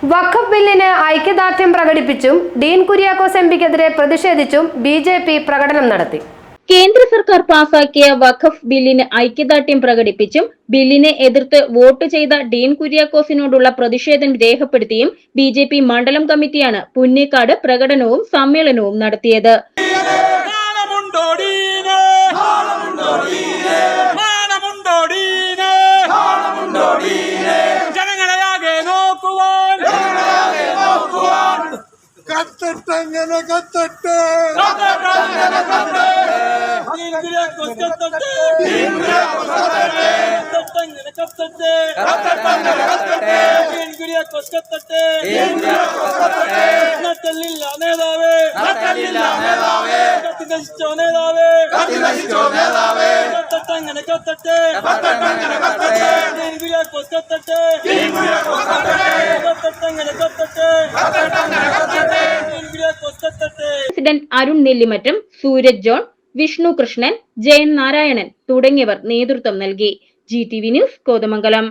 വഖഫ് ബില്ലിന് ഐക്യദാർഢ്യം പ്രകടിപ്പിച്ചും ഡീൻ കുര്യാക്കോസ് എംപിക്കെതിരെ പ്രതിഷേധിച്ചും ബിജെപി പ്രകടനം നടത്തി. കേന്ദ്ര സർക്കാർ പാസാക്കിയ വഖഫ് ബില്ലിന് ഐക്യദാർഢ്യം പ്രകടിപ്പിച്ചും ബില്ലിനെ എതിർത്ത് വോട്ട് ചെയ്ത ഡീൻ കുര്യാക്കോസിനോടുള്ള പ്രതിഷേധം രേഖപ്പെടുത്തിയും ബിജെപി മണ്ഡലം കമ്മിറ്റിയാണ് പുന്നേക്കാട് പ്രകടനവും സമ്മേളനവും നടത്തിയത്. പ്രസിഡന്റ് അരുൺ നെല്ലിമറ്റം, സൂരജ് ജോൺ, വിഷ്ണു കൃഷ്ണൻ, ജയൻ നാരായണൻ തുടങ്ങിയവർ നേതൃത്വം നൽകി. GTV news Kothamangalam.